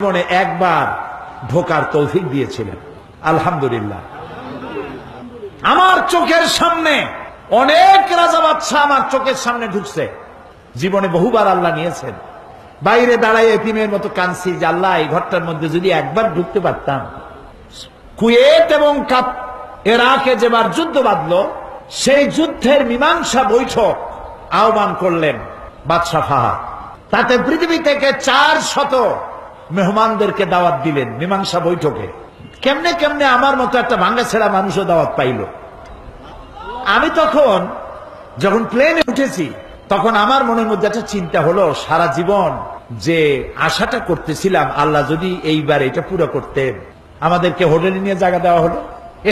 জীবনে একবার ঢোকার তৌফিক দিয়েছিলেন, আলহামদুলিল্লাহ। আমার চোখের সামনে অনেক রাজা বাদশা আমার চোখের সামনে ঢুকছে, জীবনে বহুবার আল্লাহ নিয়েছেন। বাইরে দাঁড়ায় এতিমের মতো কাঁদছি যে আল্লাহ এই ঘরটার মধ্যে যদি একবার ঢুকতে পারতাম। কুয়েত এবং ইরাকে যেবার যুদ্ধ বাঁধল, সেই যুদ্ধের মীমাংসা বৈঠক আহ্বান করলেন বাদশা ফাহাদ। তাতে পৃথিবী থেকে 400 মেহমানদেরকে দাওয়াত দিলেন মীমাংসা বৈঠকে। কেমনে কেমনে আমার মতো একটা ভাঙ্গাছেড়া মানুষও দাওয়াত পাইল। আমি তখন যখন প্লেনে উঠেছি, তখন আমার মনের মধ্যে একটা চিন্তা হলো, সারা জীবন যে আশাটা করতেছিলাম আল্লাহ যদি এইবার এটা পুরো করতেন। আমাদেরকে হোটেলে নিয়ে জায়গা দেওয়া হলো।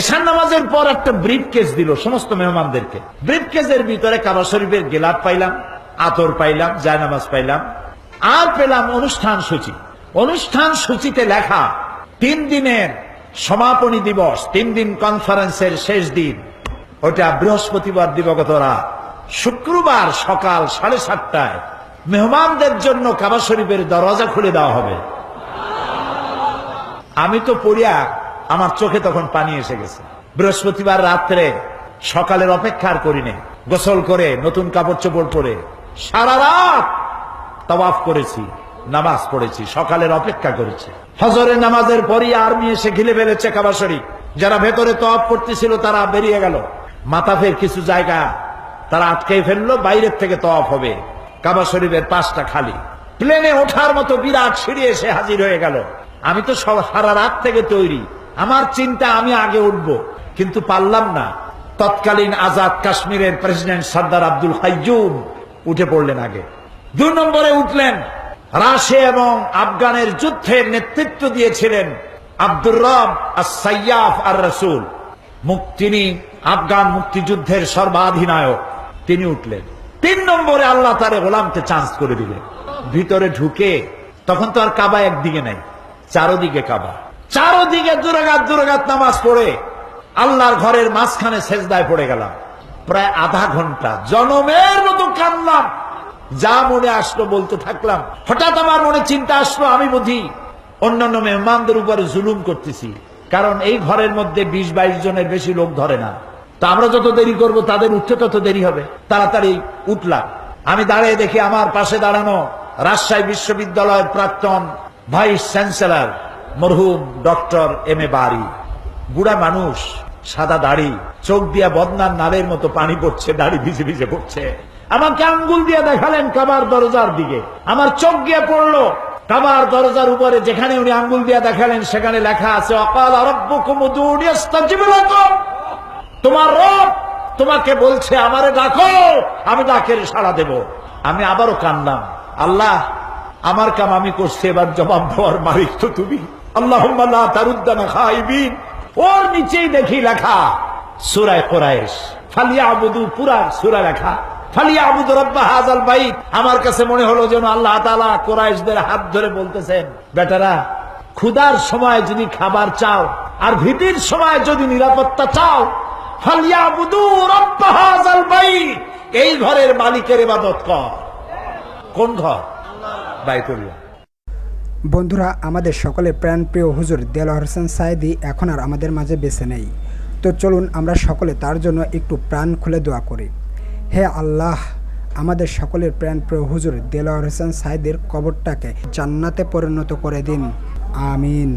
এশার নামাজের পর একটা ব্রিফ কেস দিল সমস্ত মেহমানদেরকে। ব্রিফ কেসের ভিতরে কাবা শরীফের গেলাপ পাইলাম, আতর পাইলাম, জায়নামাজ পাইলাম, আর পেলাম অনুষ্ঠান সূচি। অনুষ্ঠান সূচিতে লেখা 3 দিনের সমাপনী দিবস, 3 দিন কনফারেন্সের শেষ দিন, ওটা বৃহস্পতিবার দিবাগত রাত। শুক্রবার সকাল 7:30টায় মেহমানদের জন্য কাবা শরীফের দরজা খুলে দেওয়া হবে। আমি তো পড়িয়া আমার চোখে তখন পানি এসে গেছে। বৃহস্পতিবার রাত্রে সকালের অপেক্ষার করিনি, গোসল করে নতুন কাপড় চোপড় পরে সারা রাত তাওয়াফ করেছি, নামাজ পড়েছি, সকালের অপেক্ষা করেছি। ফজরের নামাজের পরই আর্মি এসে ঘিরে ফেলেছে কাবা শরীফ। যারা ভেতরে তাওয়াফ করতেছিল তারা বেরিয়ে গেল। মাতাফের কিছু জায়গা তারা আটকে ফেললো, বাইরের থেকে তাওয়াফ হবে। কাবা শরীফের পাশটা খালি। প্লেনে ওঠার মতো বিরাট সিঁড়ি এসে হাজির হয়ে গেল। আমি তো সারা রাত থেকে তৈরি, আমার চিন্তা আমি আগে উঠব, কিন্তু পারলাম না। তৎকালীন আজাদ কাশ্মীরের প্রেসিডেন্ট সর্দার আব্দুল কাইয়ুম উঠে পড়লেন আগে। 2 নম্বরে উঠলেন রাশিয়া এবং আফগানের যুদ্ধের নেতৃত্ব দিয়েছিলেন আব্দুর রব আস-সাইয়াফ আর-রাসূল। তিনি আফগান মুক্তিযুদ্ধের সর্বাধিনায়ক, তিনি উঠলেন। 3 নম্বরে আল্লাহ তারে গোলামকে চান্স করে দিলেন। ভিতরে ঢুকে তখন তো আর কাবা একদিকে নাই, চারদিকে কাবা। চারদিকে দুরাকাত নামাজ পড়ে আল্লাহর ঘরের মাঝখানে সেজদায় পড়ে গেলাম। প্রায় আধা ঘন্টা জনমের মতো কাঁদলাম, যা মনে আসলো বলতে থাকলাম। হঠাৎ আমার মনে চিন্তা আসলো, আমি বুঝি অন্যান্য মেহমানদের উপরে জুলুম করতেছি, কারণ এই ঘরের মধ্যে 20-22 জনের বেশি লোক ধরে না। তো আমরা যত দেরি করব তাদের উঠতে তত দেরি হবে। তাড়াতাড়ি উঠলাম। আমি দাঁড়িয়ে দেখি আমার পাশে দাঁড়ানো রাজশাহী বিশ্ববিদ্যালয়ের প্রাক্তন ভাইস চ্যান্সেলর মরহুম ডক্টর এম এ বারী। বুড়া মানুষ, সাদা দাড়ি, চোখ দিয়া বদনার নালের মতো পানি পড়ছে, দাড়ি ভিজে ভিজে পড়ছে। আমাকে আঙ্গুল দিয়ে দেখালেন কাবার দরজার দিকে। আমার চোখ গিয়ে পড়লো কাবার দরজার উপরে, যেখানে উনি আঙ্গুল দিয়ে দেখালেন সেখানে লেখা আছে ওয়াকাল রাব্বুকুম উদউনি আস্তাজিব লাকুম। তোমার রব তোমাকে বলছে আমারে ডাকো, আমি ডাকের সাড়া দেব। আমি আবারও কাঁদলাম, আল্লাহ আমার কাম আমি করছি, এবার জবাব দেওয়ার মালিক তো তুমি। আল্লাহুম্মা লা তারুদ্দানা খাইবিন। ওর নিচেই দেখি লেখা সূরা কুরাইশ, ফালিয়াবুদু, পুরা সূরা লেখা ফালিয়াবুদু রাব্ব হাযাল বাইত। আমার কাছে মনে হলো যেন আল্লাহ তাআলা কুরাইশদের হাত ধরে বলতেছেন, বেটারা ক্ষুধার সময় যদি খাবার চাও আর ভীতির সময় যদি নিরাপত্তা চাও, ফালিয়াবুদু রাব্ব হাযাল বাইত, এই ঘরের মালিকের ইবাদত কর। কোন ঘর? বাইতুল্লাহ। বন্ধুরা, আমাদের সকলের প্রাণপ্রিয় হুজুর দেলোয়ার হোসেন সাঈদী এখন আর আমাদের মাঝে বেঁচে নেই। তো চলুন আমরা সকলে তার জন্য একটু প্রাণ খুলে দোয়া করি। হে আল্লাহ, আমাদের সকলের প্রাণপ্রিয় হুজুর দেলোয়ার হোসেন সাঈদীর কবরটাকে জান্নাতে পরিণত করে দিন, আমিন।